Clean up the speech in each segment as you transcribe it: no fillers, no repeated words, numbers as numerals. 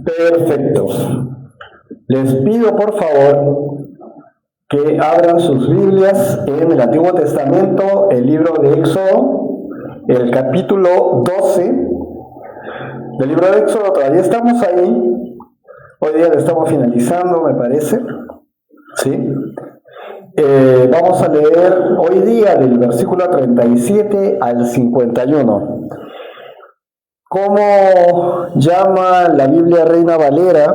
Perfecto. Les pido por favor que abran sus Biblias en el Antiguo Testamento, el libro de Éxodo, el capítulo 12 del libro de Éxodo. Todavía estamos ahí. Hoy día lo estamos finalizando, me parece. ¿Sí? Vamos a leer hoy día del versículo 37 al 51. ¿Cómo llama la Biblia Reina Valera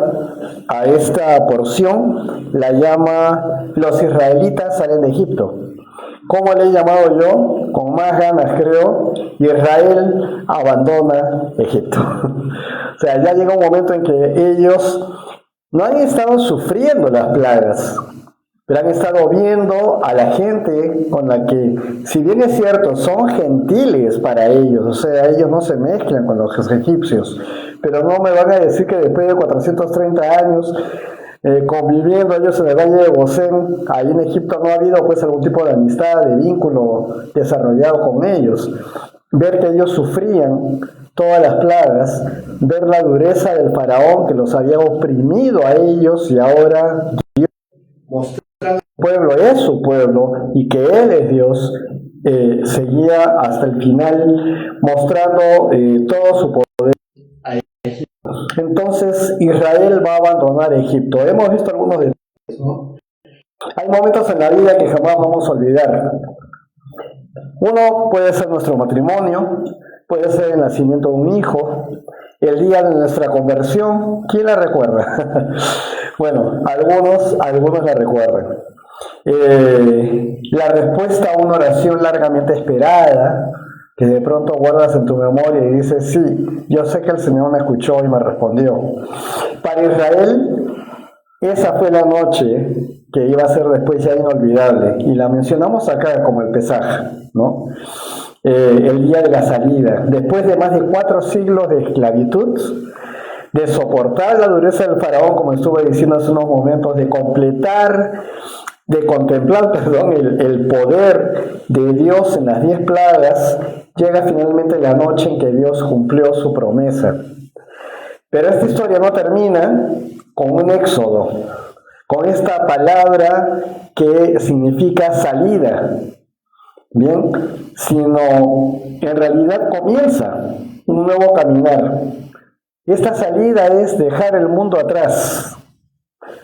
a esta porción? La llama los israelitas salen de Egipto. ¿Cómo le he llamado yo? Con más ganas creo, Israel abandona Egipto. O sea, ya llega un momento en que ellos no han estado sufriendo las plagas, pero han estado viendo a la gente con la que, si bien es cierto, son gentiles para ellos, o sea, ellos no se mezclan con los egipcios, pero no me van a decir que después de 430 años conviviendo ellos en el Valle de Gosén, ahí en Egipto no ha habido pues algún tipo de amistad, de vínculo desarrollado con ellos. Ver que ellos sufrían todas las plagas, ver la dureza del faraón que los había oprimido a ellos y ahora Dios mostrando pueblo es su pueblo y que Él es Dios, seguía hasta el final mostrando todo su poder a Egipto. Entonces Israel va a abandonar Egipto. Hemos visto algunos de ellos, ¿no? Hay momentos en la vida que jamás vamos a olvidar. Uno puede ser nuestro matrimonio, puede ser el nacimiento de un hijo, el día de nuestra conversión. ¿Quién la recuerda? Bueno, algunos la recuerdan. La respuesta a una oración largamente esperada, que de pronto guardas en tu memoria y dices, sí, yo sé que el Señor me escuchó y me respondió. Para Israel, esa fue la noche que iba a ser después ya inolvidable, y la mencionamos acá como el Pesaj, ¿no? El día de la salida, después de más de 4 siglos de esclavitud, de soportar la dureza del faraón, como estuve diciendo hace unos momentos, de contemplar el poder de Dios en las 10 plagas, llega finalmente la noche en que Dios cumplió su promesa. Pero esta historia no termina con un éxodo, con esta palabra que significa salida, bien, sino en realidad comienza un nuevo caminar. Esta salida es dejar el mundo atrás.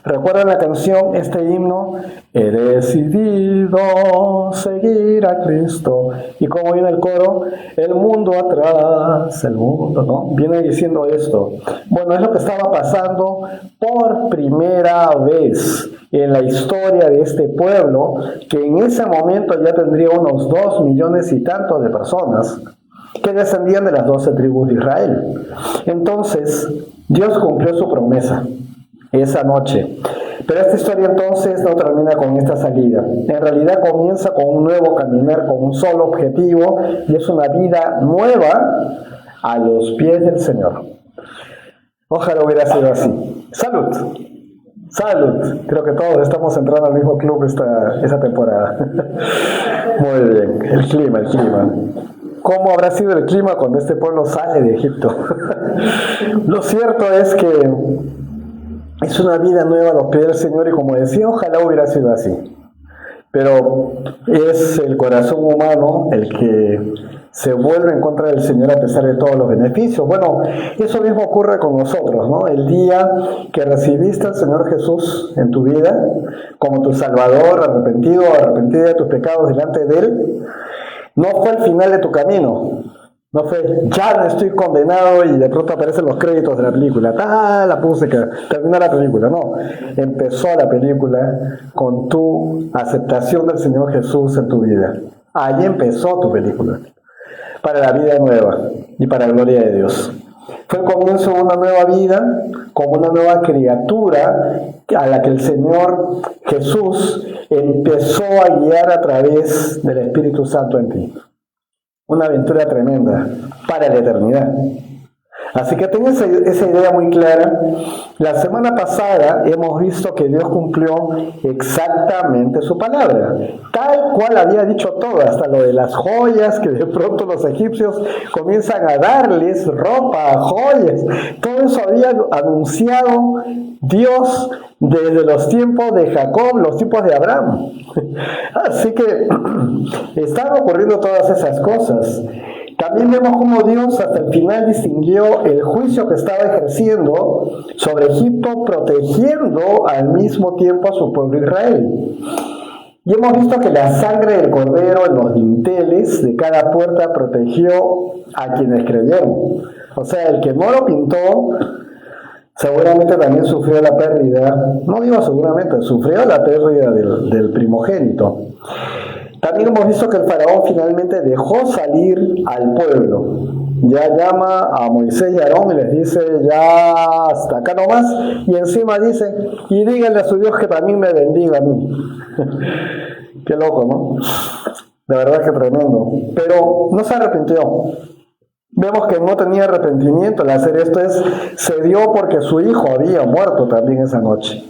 ¿Recuerdan la canción, este himno? He decidido seguir a Cristo. Y como viene el coro, el mundo atrás, el mundo, ¿no? Viene diciendo esto. Bueno, es lo que estaba pasando por primera vez en la historia de este pueblo, que en ese momento ya tendría unos 2 millones y tantos de personas que descendían de las 12 tribus de Israel. Entonces, Dios cumplió su promesa esa noche. Pero esta historia entonces no termina con esta salida. En realidad comienza con un nuevo caminar, con un solo objetivo, y es una vida nueva a los pies del Señor. Ojalá hubiera sido así. ¡Salud! ¡Salud! Creo que todos estamos entrando al mismo club esta temporada. Muy bien. El clima. ¿Cómo habrá sido el clima cuando este pueblo sale de Egipto? Lo cierto es que es una vida nueva a los pies del Señor, y como decía, ojalá hubiera sido así. Pero es el corazón humano el que se vuelve en contra del Señor a pesar de todos los beneficios. Bueno, eso mismo ocurre con nosotros, ¿no? El día que recibiste al Señor Jesús en tu vida como tu Salvador, arrepentida de tus pecados delante de Él, no fue el final de tu camino. No fue, ya no estoy condenado y de pronto aparecen los créditos de la película. La música, termina la película. No, empezó la película con tu aceptación del Señor Jesús en tu vida. Ahí empezó tu película, para la vida nueva y para la gloria de Dios. Fue el comienzo de una nueva vida, como una nueva criatura a la que el Señor Jesús empezó a guiar a través del Espíritu Santo en ti. Una aventura tremenda para la eternidad. Así que tengan esa idea muy clara. La semana pasada hemos visto que Dios cumplió exactamente su palabra, tal cual había dicho todo, hasta lo de las joyas, que de pronto los egipcios comienzan a darles ropa, joyas. Todo eso había anunciado Dios desde los tiempos de Jacob, los tiempos de Abraham. Así que están ocurriendo todas esas cosas. También vemos cómo Dios hasta el final distinguió el juicio que estaba ejerciendo sobre Egipto, protegiendo al mismo tiempo a su pueblo Israel. Y hemos visto que la sangre del cordero en los dinteles de cada puerta protegió a quienes creyeron. O sea, el que no lo pintó, seguramente también sufrió la pérdida, no digo seguramente, sufrió la pérdida del primogénito. También hemos visto que el faraón finalmente dejó salir al pueblo. Ya llama a Moisés y Aarón y les dice, ya hasta acá nomás, y encima dice, y díganle a su Dios que también me bendiga a mí. Qué loco, ¿no? De verdad que tremendo. Pero no se arrepintió. Vemos que no tenía arrepentimiento al hacer esto. Se dio porque su hijo había muerto también esa noche.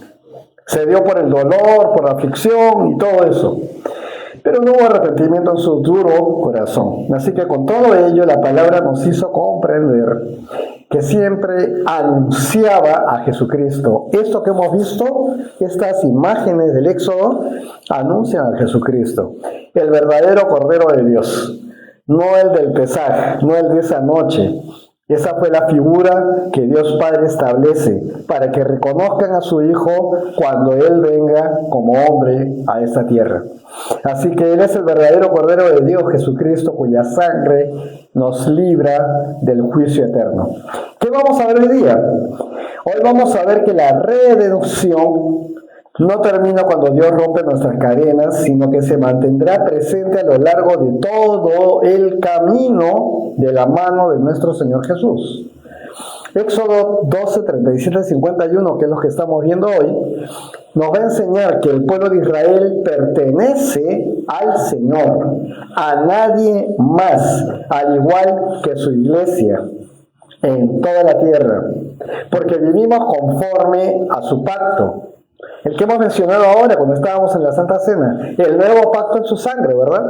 Se dio por el dolor, por la aflicción y todo eso. Pero no hubo arrepentimiento en su duro corazón. Así que con todo ello, la palabra nos hizo comprender que siempre anunciaba a Jesucristo. Esto que hemos visto, estas imágenes del Éxodo, anuncian a Jesucristo, el verdadero Cordero de Dios, no el del Pesaj, no el de esa noche. Esa fue la figura que Dios Padre establece para que reconozcan a su Hijo cuando Él venga como hombre a esta tierra. Así que Él es el verdadero Cordero de Dios, Jesucristo, cuya sangre nos libra del juicio eterno. ¿Qué vamos a ver hoy día? Hoy vamos a ver que la redención no termina cuando Dios rompe nuestras cadenas, sino que se mantendrá presente a lo largo de todo el camino de la mano de nuestro Señor Jesús. Éxodo 12, 37, 51, que es lo que estamos viendo hoy, nos va a enseñar que el pueblo de Israel pertenece al Señor, a nadie más, al igual que su iglesia en toda la tierra, porque vivimos conforme a su pacto. El que hemos mencionado ahora cuando estábamos en la Santa Cena, el nuevo pacto en su sangre, ¿verdad?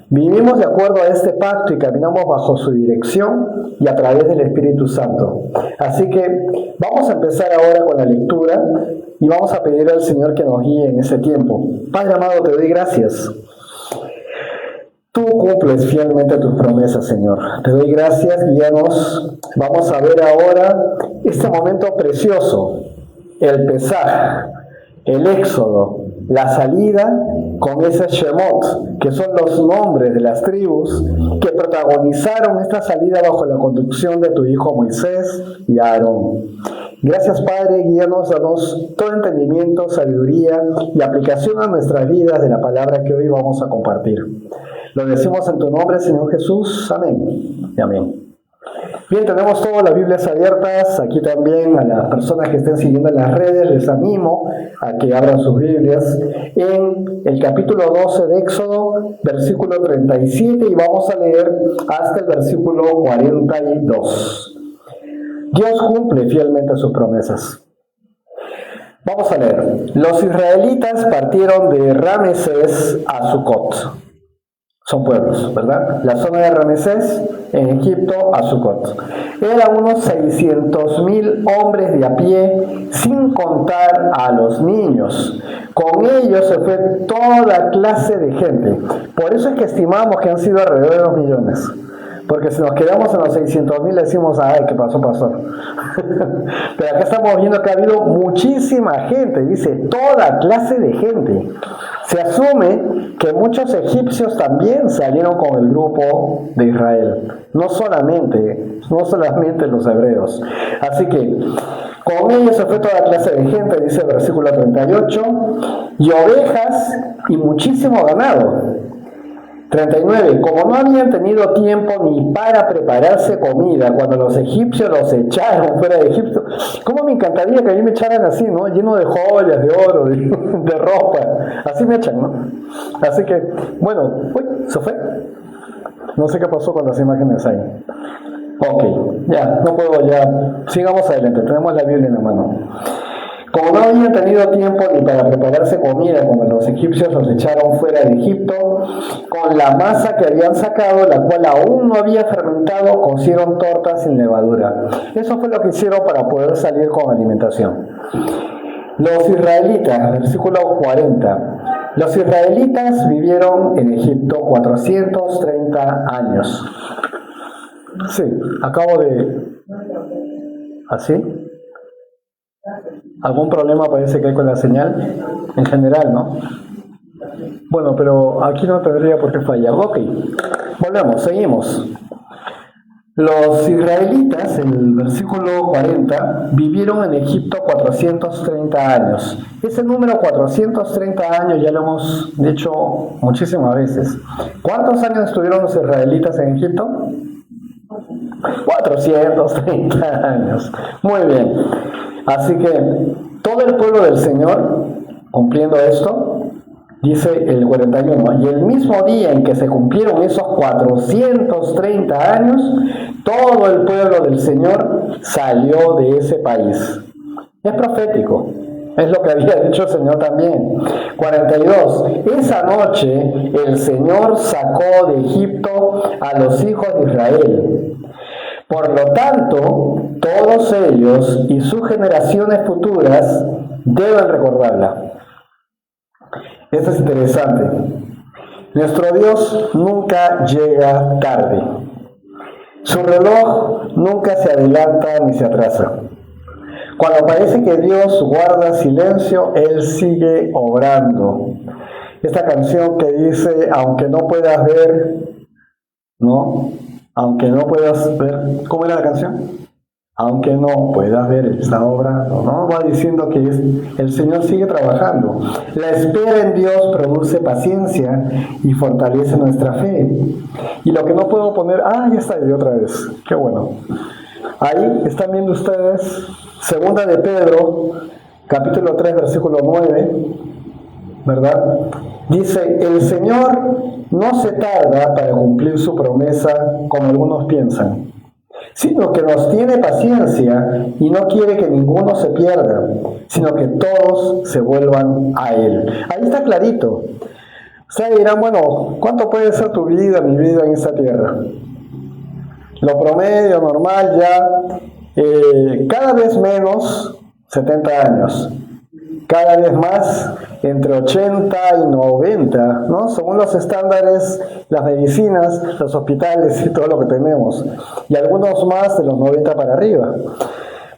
Vivimos de acuerdo a este pacto y caminamos bajo su dirección y a través del Espíritu Santo. Así que vamos a empezar ahora con la lectura y vamos a pedir al Señor que nos guíe en ese tiempo. Padre amado, te doy gracias. Tú cumples fielmente tus promesas, Señor. Te doy gracias, guíanos. Vamos a ver ahora este momento precioso. El Pesaj, el Éxodo, la salida con ese Shemot, que son los nombres de las tribus que protagonizaron esta salida bajo la conducción de tu hijo Moisés y Aarón. Gracias, Padre, guíanos, danos todo entendimiento, sabiduría y aplicación a nuestras vidas de la palabra que hoy vamos a compartir. Lo decimos en tu nombre, Señor Jesús. Amén y amén. Bien, tenemos todas las Biblias abiertas. Aquí también a las personas que estén siguiendo en las redes les animo a que abran sus Biblias en el capítulo 12 de Éxodo, versículo 37, y vamos a leer hasta el versículo 42. Dios cumple fielmente sus promesas. Vamos a leer. Los israelitas partieron de Ramesés a Sucot. Son pueblos, ¿verdad? La zona de Ramesés, en Egipto, a Sucot. Eran unos 600,000 hombres de a pie, sin contar a los niños. Con ellos se fue toda clase de gente. Por eso es que estimamos que han sido alrededor de 2 millones. Porque si nos quedamos en los 600,000 decimos, ay, ¿qué pasó? Pero acá estamos viendo que ha habido muchísima gente, dice, toda clase de gente. Se asume que muchos egipcios también salieron con el grupo de Israel, no solamente los hebreos. Así que con ellos se fue toda clase de gente, dice el versículo 38, y ovejas y muchísimo ganado. 39. Como no habían tenido tiempo ni para prepararse comida cuando los egipcios los echaron fuera de Egipto. ¿Cómo me encantaría que a mí me echaran así, ¿no? Lleno de joyas, de oro, de ropa. Así me echan, ¿no? Así que, bueno, uy, se fue. No sé qué pasó con las imágenes ahí. Ok, ya, no puedo ya. Sigamos adelante, tenemos la Biblia en la mano. Como no habían tenido tiempo ni para prepararse comida cuando los egipcios los echaron fuera de Egipto, con la masa que habían sacado, la cual aún no había fermentado, cocieron tortas sin levadura. Eso fue lo que hicieron para poder salir con alimentación. Los israelitas, versículo 40. Los israelitas vivieron en Egipto 430 años. Sí, acabo de... ¿Así? ¿Algún problema parece que hay con la señal? En general, ¿no? Bueno, pero aquí no tendría por qué fallar. Ok, volvemos, seguimos. Los israelitas, en el versículo 40, vivieron en Egipto 430 años. Ese número 430 años ya lo hemos dicho muchísimas veces. ¿Cuántos años estuvieron los israelitas en Egipto? 430 años. Muy bien. Así que todo el pueblo del Señor, cumpliendo esto, dice el 41, y el mismo día en que se cumplieron esos 430 años, todo el pueblo del Señor salió de ese país. Es profético, es lo que había dicho el Señor también. 42, esa noche el Señor sacó de Egipto a los hijos de Israel. Por lo tanto, todos ellos y sus generaciones futuras deben recordarla. Esto es interesante. Nuestro Dios nunca llega tarde. Su reloj nunca se adelanta ni se atrasa. Cuando parece que Dios guarda silencio, Él sigue obrando. Esta canción que dice, aunque no puedas ver, ¿no? Aunque no puedas ver, ¿cómo era la canción? Aunque no puedas ver, Él está obrando, ¿no? Va diciendo que el Señor sigue trabajando. La espera en Dios produce paciencia y fortalece nuestra fe. Y lo que no puedo poner, ya está ahí otra vez, qué bueno. Ahí están viendo ustedes, segunda de Pedro, capítulo 3, versículo 9, ¿verdad? Dice, el Señor no se tarda para cumplir su promesa como algunos piensan, sino que nos tiene paciencia y no quiere que ninguno se pierda, sino que todos se vuelvan a Él. Ahí está clarito. Ustedes dirán, bueno, ¿cuánto puede ser tu vida, mi vida en esta tierra? Lo promedio, normal ya, cada vez menos 70 años. Cada vez más entre 80 y 90, ¿no? Según los estándares, las medicinas, los hospitales y todo lo que tenemos. Y algunos más de los 90 para arriba.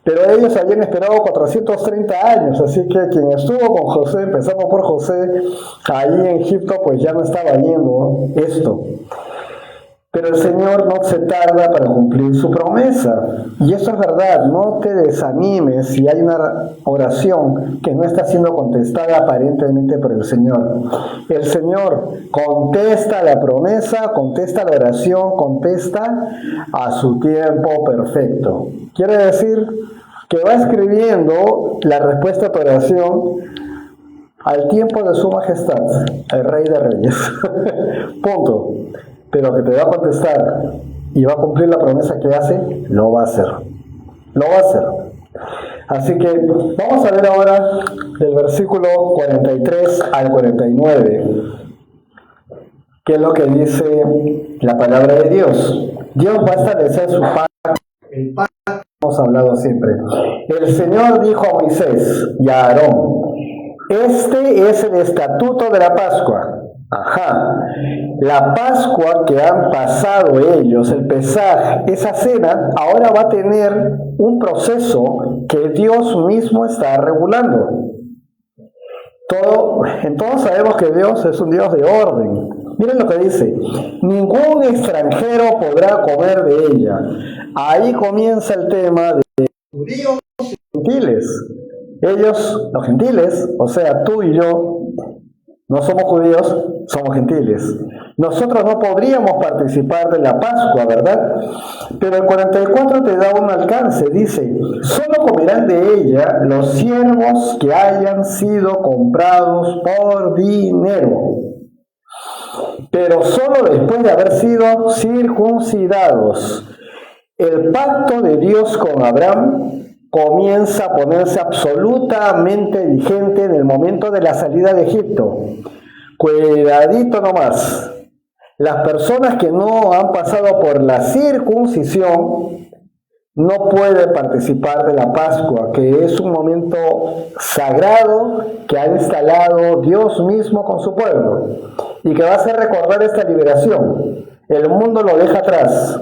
Pero ellos habían esperado 430 años, así que quien estuvo con José, empezando por José, ahí en Egipto, pues ya no estaba viendo esto. Pero el Señor no se tarda para cumplir su promesa. Y eso es verdad, no te desanimes si hay una oración que no está siendo contestada aparentemente por el Señor. El Señor contesta la promesa, contesta la oración, contesta a su tiempo perfecto. Quiere decir que va escribiendo la respuesta a tu oración al tiempo de su majestad, el Rey de Reyes. Punto. Pero que te va a contestar y va a cumplir la promesa que hace, lo va a hacer. Lo va a hacer. Así que vamos a ver ahora del versículo 43 al 49, qué es lo que dice la palabra de Dios. Dios va a establecer su pacto, el pacto que hemos hablado siempre. El Señor dijo a Moisés y a Aarón, este es el estatuto de la Pascua. La Pascua que han pasado ellos, el Pesaj, esa cena, ahora va a tener un proceso que Dios mismo está regulando. Entonces sabemos que Dios es un Dios de orden. Miren lo que dice, ningún extranjero podrá comer de ella. Ahí comienza el tema de judíos y gentiles. Ellos, los gentiles, o sea, tú y yo, no somos judíos, somos gentiles. Nosotros no podríamos participar de la Pascua, ¿verdad? Pero el 44 te da un alcance, dice, solo comerán de ella los siervos que hayan sido comprados por dinero, pero solo después de haber sido circuncidados. el pacto de Dios con Abraham comienza a ponerse absolutamente vigente en el momento de la salida de Egipto. Cuidadito nomás. Las personas que no han pasado por la circuncisión no pueden participar de la Pascua, que es un momento sagrado que ha instalado Dios mismo con su pueblo y que va a hacer recordar esta liberación. El mundo lo deja atrás.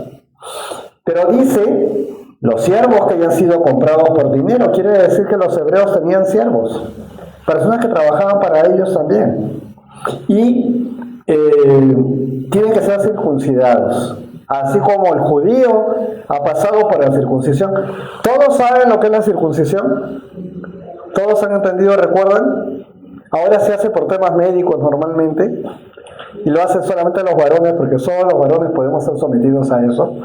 Pero dice, los siervos que hayan sido comprados por dinero, quiere decir que los hebreos tenían siervos, personas que trabajaban para ellos también. Y tienen que ser circuncidados. Así como el judío ha pasado por la circuncisión. ¿Todos saben lo que es la circuncisión? ¿Todos han entendido, recuerdan? Ahora se hace por temas médicos normalmente. Y lo hacen solamente los varones, porque solo los varones podemos ser sometidos a eso.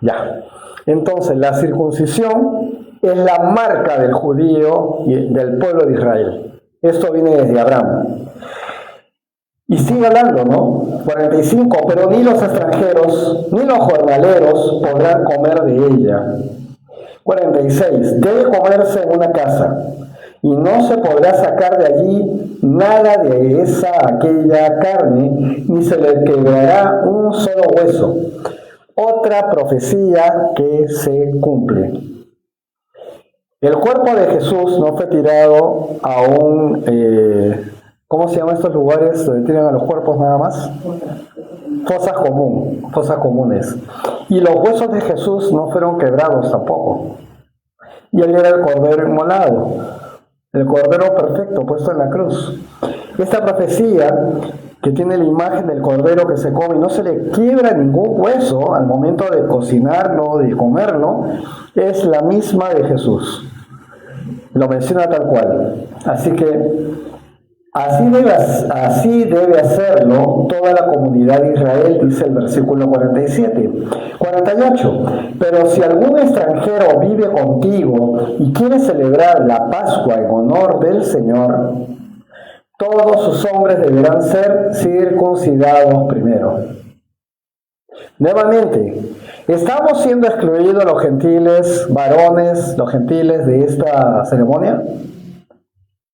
Ya. Entonces, la circuncisión es la marca del judío y del pueblo de Israel. Esto viene desde Abraham. Y sigue hablando, ¿no? 45, pero ni los extranjeros, ni los jornaleros podrán comer de ella. 46, debe comerse en una casa, y no se podrá sacar de allí nada de aquella carne, ni se le quebrará un solo hueso. Otra profecía que se cumple. El cuerpo de Jesús no fue tirado a un... ¿cómo se llaman estos lugares donde tiran a los cuerpos nada más? Fosas comunes. Y los huesos de Jesús no fueron quebrados tampoco. Y él era el cordero inmolado, el cordero perfecto puesto en la cruz. Esta profecía, que tiene la imagen del cordero que se come y no se le quiebra ningún hueso al momento de cocinarlo, de comerlo, es la misma de Jesús. Lo menciona tal cual. Así que así debe hacerlo toda la comunidad de Israel, dice el versículo 47. 48. Pero si algún extranjero vive contigo y quiere celebrar la Pascua en honor del Señor, todos sus hombres deberán ser circuncidados primero. Nuevamente, ¿estamos siendo excluidos los gentiles, varones, los gentiles de esta ceremonia?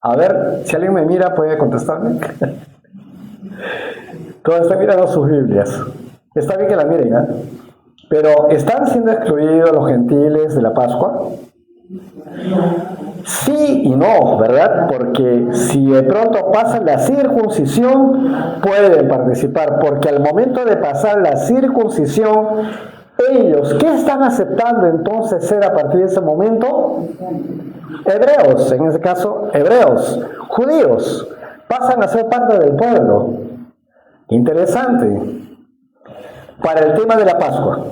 A ver, si alguien me mira, ¿puede contestarme? Todos están mirando sus Biblias. Está bien que la miren, ¿eh? Pero, ¿están siendo excluidos los gentiles de la Pascua? Sí y no, ¿verdad? Porque si de pronto pasan la circuncisión, pueden participar, porque al momento de pasar la circuncisión, ellos, ¿qué están aceptando entonces ser a partir de ese momento? Hebreos, en ese caso, hebreos, judíos, pasan a ser parte del pueblo. Interesante. Para el tema de la Pascua.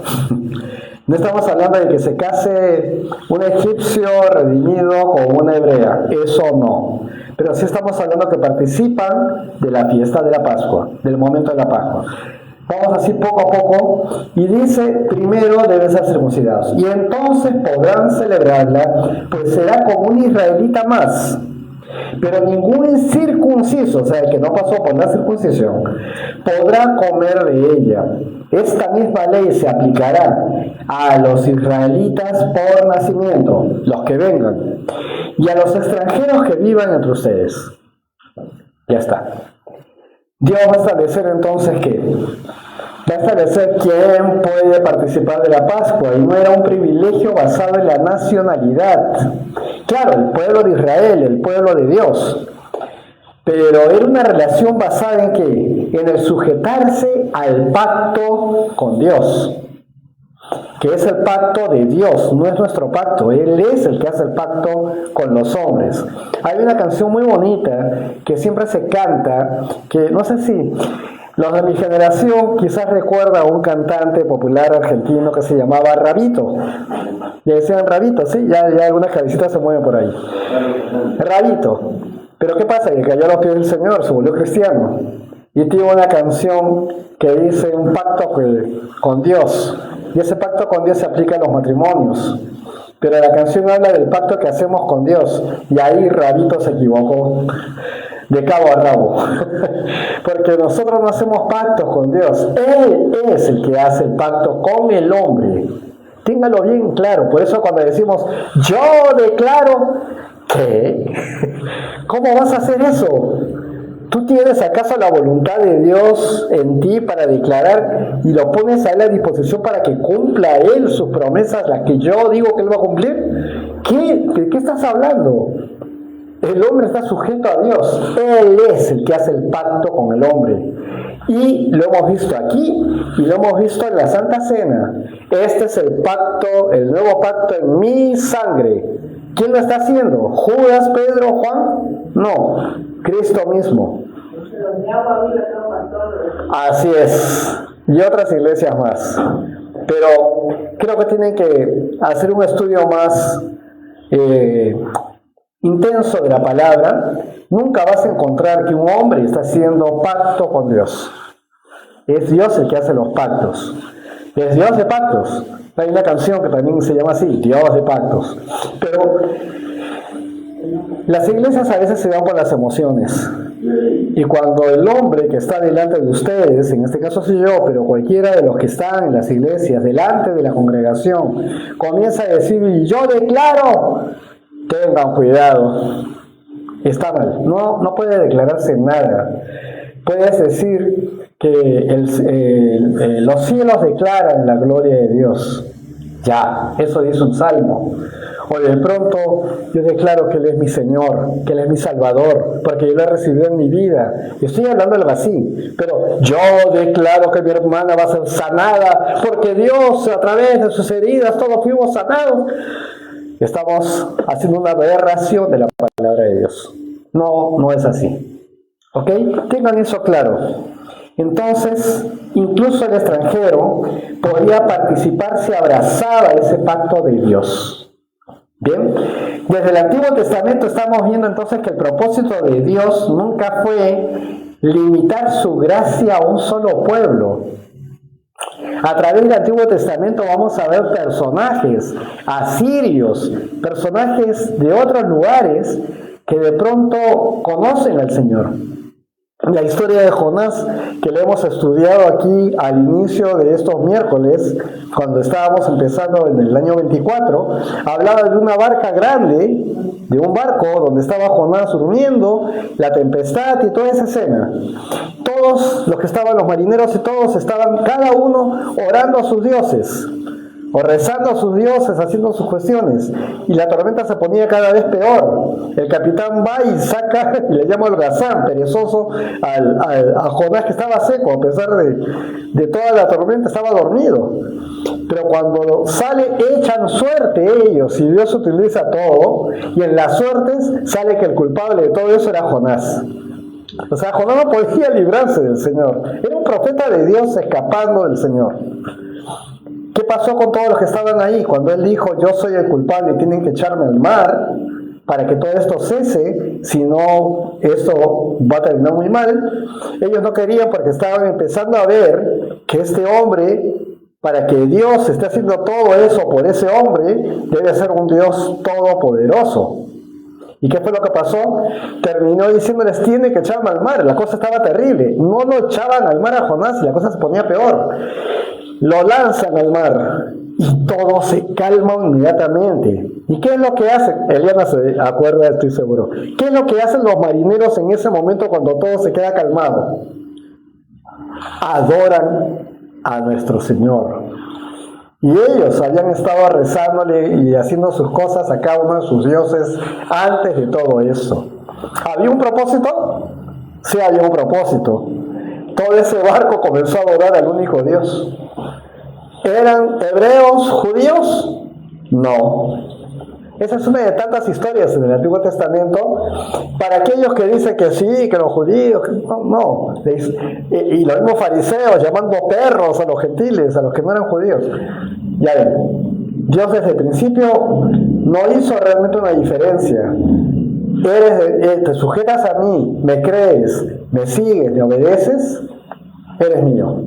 No estamos hablando de que se case un egipcio redimido con una hebrea, eso no. Pero sí estamos hablando que participan de la fiesta de la Pascua, del momento de la Pascua. Vamos así poco a poco, y dice, primero deben ser circuncidados, y entonces podrán celebrarla, pues será como un israelita más. Pero ningún incircunciso, o sea, el que no pasó por la circuncisión, podrá comer de ella. Esta misma ley se aplicará a los israelitas por nacimiento, los que vengan, y a los extranjeros que vivan entre ustedes. Ya está. Dios va a establecer entonces que va a establecer quién puede participar de la Pascua, y no era un privilegio basado en la nacionalidad. Claro, el pueblo de Israel, el pueblo de Dios, pero era una relación basada en ¿qué? En el sujetarse al pacto con Dios, que es el pacto de Dios, no es nuestro pacto, Él es el que hace el pacto con los hombres. Hay una canción muy bonita que siempre se canta, que no sé si los de mi generación quizás recuerdan a un cantante popular argentino que se llamaba Rabito. Le decían Rabito, sí, ya algunas cabecitas se mueven por ahí. Rabito. Pero ¿qué pasa? Que cayó a los pies del Señor, se volvió cristiano. Y tiene una canción que dice un pacto con Dios. Y ese pacto con Dios se aplica a los matrimonios. Pero la canción habla del pacto que hacemos con Dios. Y ahí Rabito se equivocó. De cabo a rabo. Porque nosotros no hacemos pactos con Dios. Él es el que hace el pacto con el hombre. Téngalo bien claro. Por eso cuando decimos, yo declaro, ¿qué? ¿Cómo vas a hacer eso? ¿Tú tienes acaso la voluntad de Dios en ti para declarar y lo pones a Él a disposición para que cumpla Él sus promesas, las que yo digo que Él va a cumplir? ¿De qué estás hablando? El hombre está sujeto a Dios. Él es el que hace el pacto con el hombre. Y lo hemos visto aquí y lo hemos visto en la Santa Cena. Este es el pacto, el nuevo pacto en mi sangre. ¿Quién lo está haciendo? ¿Judas, Pedro, Juan? No, Cristo mismo. Así es. Y otras iglesias más. Pero creo que tienen que hacer un estudio más intenso de la palabra. Nunca vas a encontrar que un hombre está haciendo pacto con Dios. Es Dios el que hace los pactos. Es Dios de pactos. Hay una canción que también se llama así, Dios de pactos. Pero las iglesias a veces se van por las emociones. Y cuando el hombre que está delante de ustedes, en este caso soy yo, pero cualquiera de los que están en las iglesias, delante de la congregación, comienza a decir, yo declaro, tengan cuidado, está mal. No puede declararse nada. Puedes decir que los cielos declaran la gloria de Dios. Ya, eso dice un salmo. O de pronto yo declaro que Él es mi Señor, que Él es mi Salvador, porque yo lo he recibido en mi vida. Y estoy hablando algo así, pero yo declaro que mi hermana va a ser sanada, porque Dios, a través de sus heridas, todos fuimos sanados. Estamos haciendo una aberración de la palabra de Dios. No es así. ¿Ok? Tengan eso claro. Entonces, incluso el extranjero podía participar si abrazaba ese pacto de Dios. Bien, desde el Antiguo Testamento estamos viendo entonces que el propósito de Dios nunca fue limitar su gracia a un solo pueblo. A través del Antiguo Testamento vamos a ver personajes asirios, personajes de otros lugares que de pronto conocen al Señor. La historia de Jonás, que lo hemos estudiado aquí al inicio de estos miércoles, cuando estábamos empezando en el año 24, hablaba de una barca grande, de un barco donde estaba Jonás durmiendo, la tempestad y toda esa escena. Todos los que estaban, los marineros y todos estaban, cada uno orando a sus dioses, o rezando a sus dioses, haciendo sus cuestiones, y la tormenta se ponía cada vez peor. El capitán va y saca, y le llama holgazán, perezoso, a Jonás, que estaba seco, a pesar de toda la tormenta, estaba dormido. Pero cuando sale, echan suerte ellos, y Dios utiliza todo, y en las suertes sale que el culpable de todo eso era Jonás. O sea, Jonás no podía librarse del Señor. Era un profeta de Dios escapando del Señor. ¿Qué pasó con todos los que estaban ahí? Cuando él dijo, yo soy el culpable y tienen que echarme al mar para que todo esto cese, si no, esto va a terminar muy mal. Ellos no querían porque estaban empezando a ver que este hombre, para que Dios esté haciendo todo eso por ese hombre, debe ser un Dios todopoderoso. ¿Y qué fue lo que pasó? Terminó diciéndoles, tienen que echarme al mar. La cosa estaba terrible. No lo echaban al mar a Jonás y la cosa se ponía peor. Lo lanzan al mar y todo se calma inmediatamente. ¿Y qué es lo que hacen? Eliana se acuerda, estoy seguro. ¿Qué es lo que hacen los marineros en ese momento cuando todo se queda calmado? Adoran a nuestro Señor. Y ellos habían estado rezándole y haciendo sus cosas a cada uno de sus dioses antes de todo eso. ¿Había un propósito? Sí, había un propósito. Todo ese barco comenzó a adorar al único Dios. ¿Eran hebreos, judíos? No. Esa es una de tantas historias en el Antiguo Testamento. Para aquellos que dicen que sí, que los judíos, no. Y los mismos fariseos llamando perros a los gentiles, a los que no eran judíos. Ya ven, Dios desde el principio no hizo realmente una diferencia. Te sujetas a mí, me crees, me sigues, me obedeces, eres mío.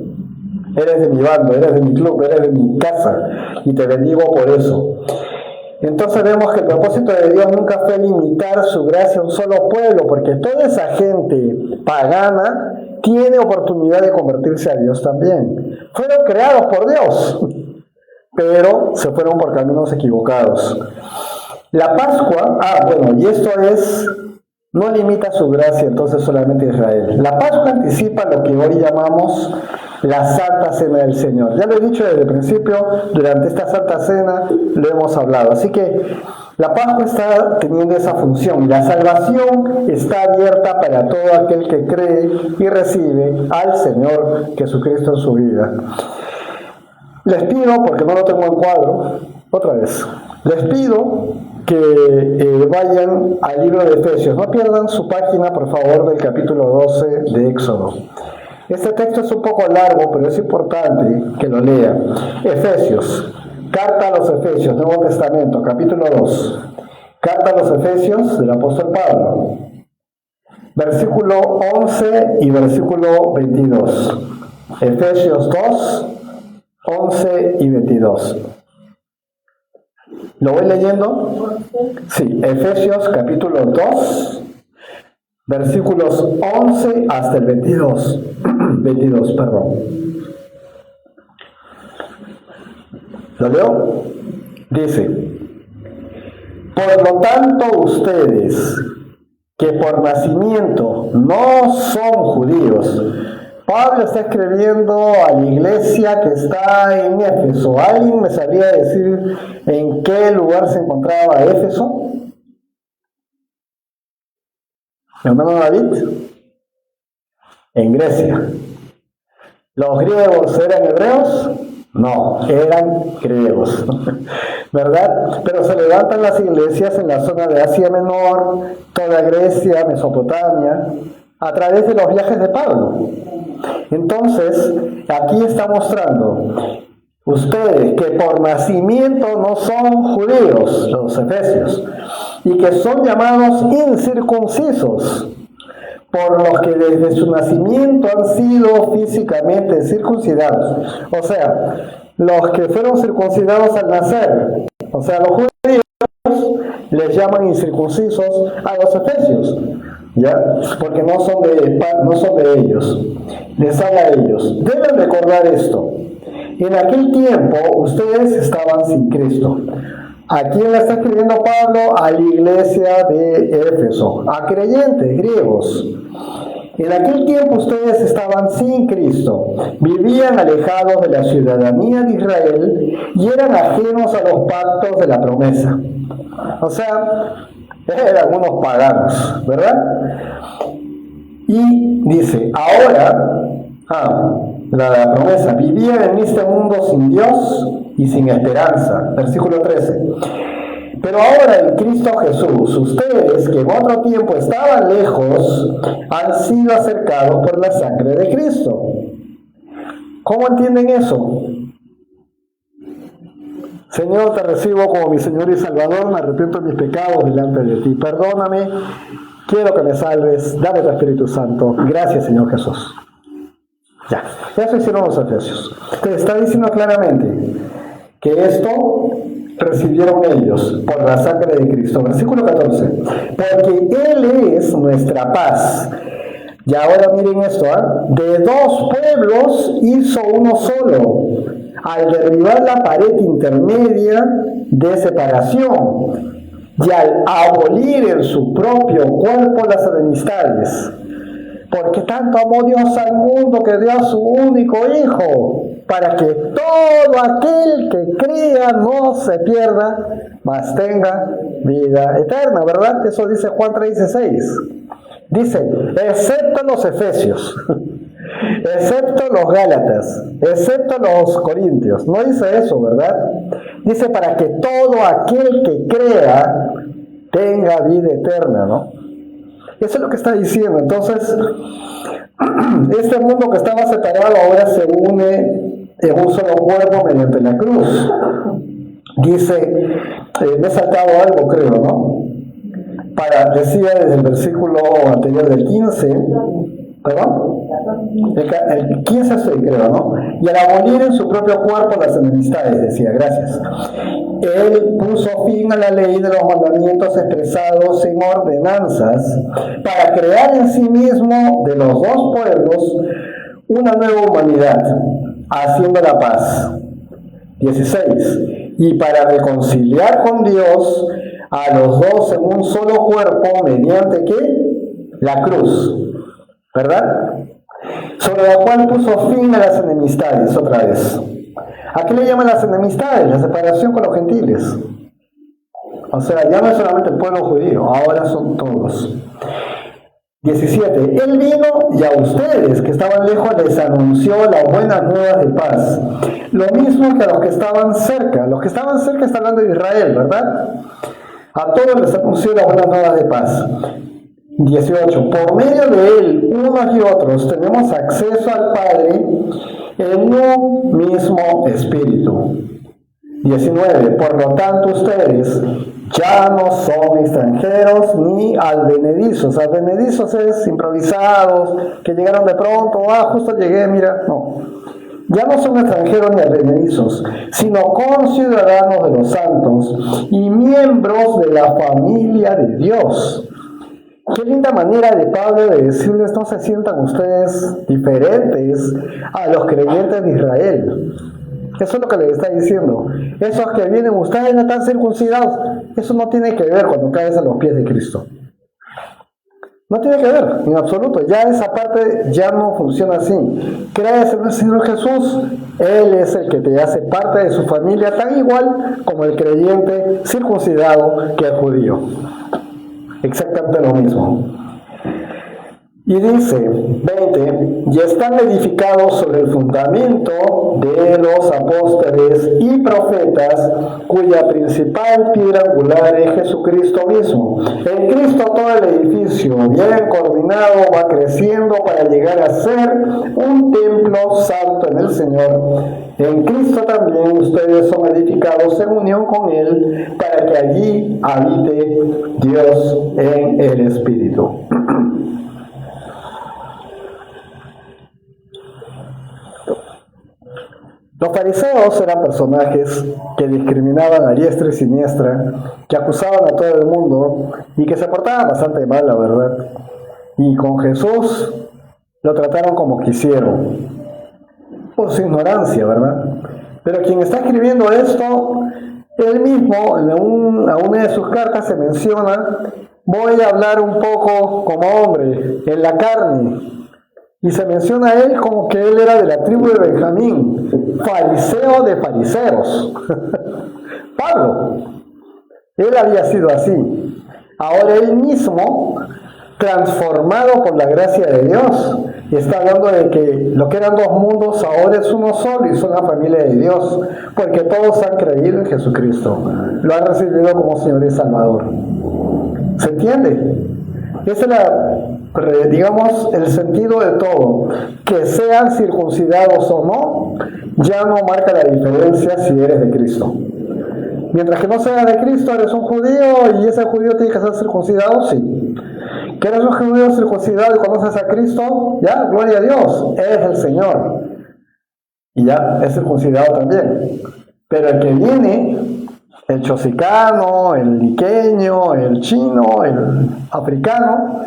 Eres de mi bando, eres de mi club, eres de mi casa, y te bendigo por eso. Entonces vemos que el propósito de Dios nunca fue limitar su gracia a un solo pueblo, porque toda esa gente pagana tiene oportunidad de convertirse a Dios también. Fueron creados por Dios. pero se fueron por caminos equivocados. La Pascua, y esto no limita su gracia entonces solamente a Israel. La Pascua anticipa lo que hoy llamamos la Santa Cena del Señor. Ya lo he dicho desde el principio, durante esta Santa Cena lo hemos hablado. Así que la Pascua está teniendo esa función. La salvación está abierta para todo aquel que cree y recibe al Señor Jesucristo en su vida. Les pido, porque no lo tengo en cuadro, otra vez, les pido que vayan al libro de Efesios. No pierdan su página, por favor, del capítulo 12 de Éxodo. Este texto es un poco largo, pero es importante que lo lean. Efesios, carta a los Efesios, Nuevo Testamento, capítulo 2. Carta a los Efesios del apóstol Pablo. Versículo 11 y versículo 22. Efesios 2, 11 y 22. ¿Lo voy leyendo? Sí, Efesios capítulo 2, versículos 11 hasta el 22. 22, perdón. ¿Lo leo? Dice: por lo tanto ustedes, que por nacimiento no son judíos. Pablo está escribiendo a la iglesia que está en Éfeso. ¿Alguien me sabría decir en qué lugar se encontraba Éfeso? ¿Mi hermano David? En Grecia. ¿Los griegos eran hebreos? No, eran griegos, ¿verdad? Pero se levantan las iglesias en la zona de Asia Menor, toda Grecia, Mesopotamia, a través de los viajes de Pablo. Entonces, aquí está mostrando, ustedes que por nacimiento no son judíos, los efesios, y que son llamados incircuncisos, por los que desde su nacimiento han sido físicamente circuncidados. O sea, los que fueron circuncidados al nacer. O sea, los judíos les llaman incircuncisos a los efesios, ¿ya? Porque no son de ellos. Les habla a ellos. Deben recordar esto. En aquel tiempo ustedes estaban sin Cristo. ¿A quién le está escribiendo Pablo? A la iglesia de Éfeso, a creyentes griegos. En aquel tiempo ustedes estaban sin Cristo, vivían alejados de la ciudadanía de Israel y eran ajenos a los pactos de la promesa. O sea, eran unos paganos, ¿verdad? Y dice, ahora, la promesa, vivían en este mundo sin Dios y sin esperanza. Versículo 13. Pero ahora en Cristo Jesús, ustedes que en otro tiempo estaban lejos, han sido acercados por la sangre de Cristo. ¿Cómo entienden eso? Señor, te recibo como mi Señor y Salvador, me arrepiento de mis pecados delante de ti. Perdóname, quiero que me salves, dame tu Espíritu Santo. Gracias, Señor Jesús. Ya, eso hicieron los efesios. Te está diciendo claramente que esto recibieron ellos por la sangre de Cristo. Versículo 14. Porque Él es nuestra paz. Y ahora miren esto, de dos pueblos hizo uno solo, al derribar la pared intermedia de separación y al abolir en su propio cuerpo las enemistades. Porque tanto amó Dios al mundo que dio a su único Hijo, para que todo aquel que crea no se pierda, mas tenga vida eterna, ¿verdad? Eso dice Juan 3:16. Dice, excepto los efesios, excepto los gálatas, excepto los corintios. No dice eso, ¿verdad? Dice para que todo aquel que crea tenga vida eterna, ¿no? Eso es lo que está diciendo. Entonces, este mundo que estaba separado ahora se une en un solo cuerpo mediante la cruz. Dice, me he saltado algo, creo, ¿no? Decía desde el versículo anterior del 15, ¿perdón? El 15 estoy, creo, ¿no? Y al abolir en su propio cuerpo las enemistades, decía, gracias. Él puso fin a la ley de los mandamientos expresados en ordenanzas para crear en sí mismo de los dos pueblos una nueva humanidad, haciendo la paz. 16. Y para reconciliar con Dios a los dos en un solo cuerpo, ¿mediante qué? La cruz, ¿verdad? Sobre la cual puso fin a las enemistades, otra vez. ¿A qué le llaman las enemistades? La separación con los gentiles. O sea, ya no es solamente el pueblo judío, ahora son todos. 17. Él vino y a ustedes que estaban lejos les anunció las buenas nuevas de paz. Lo mismo que a los que estaban cerca. Los que estaban cerca está hablando de Israel, ¿verdad? A todos les anunció las buenas nuevas de paz. 18. Por medio de él, unos y otros, tenemos acceso al Padre en un mismo espíritu. 19. Por lo tanto, ustedes ya no son extranjeros ni advenedizos. Advenedizos es improvisados, que llegaron de pronto, justo llegué, mira, no. Ya no son extranjeros ni advenedizos, sino conciudadanos de los santos y miembros de la familia de Dios. Qué linda manera de Pablo de decirles: no se sientan ustedes diferentes a los creyentes de Israel. Eso es lo que le está diciendo. Esos que vienen, ustedes no están circuncidados. Eso no tiene que ver cuando caes a los pies de Cristo. No tiene que ver, en absoluto. Ya esa parte ya no funciona así. Crees en el Señor Jesús, Él es el que te hace parte de su familia, tan igual como el creyente circuncidado que el judío. Exactamente lo mismo. Y dice, 20, y están edificados sobre el fundamento de los apóstoles y profetas, cuya principal piedra angular es Jesucristo mismo. En Cristo todo el edificio, bien coordinado, va creciendo para llegar a ser un templo santo en el Señor. En Cristo también ustedes son edificados en unión con Él, para que allí habite Dios en el Espíritu. Los fariseos eran personajes que discriminaban a diestra y siniestra, que acusaban a todo el mundo y que se portaban bastante mal, la verdad. Y con Jesús lo trataron como quisieron, por su ignorancia, ¿verdad? Pero quien está escribiendo esto, él mismo, en una de sus cartas se menciona: voy a hablar un poco como hombre, en la carne. Y se menciona a él como que él era de la tribu de Benjamín, fariseo de fariseos. Pablo, él había sido así. Ahora él mismo, transformado por la gracia de Dios, está hablando de que lo que eran dos mundos ahora es uno solo y son la familia de Dios, porque todos han creído en Jesucristo, lo han recibido como Señor y Salvador. ¿Se entiende? Ese es digamos, el sentido de todo. Que sean circuncidados o no, ya no marca la diferencia si eres de Cristo. Mientras que no seas de Cristo, eres un judío y ese judío tiene que ser circuncidado, sí. Que eres un judío circuncidado y conoces a Cristo, ya, gloria a Dios, eres el Señor. Y ya, es circuncidado también. Pero el que viene, el chosicano, el liqueño, el chino, el africano,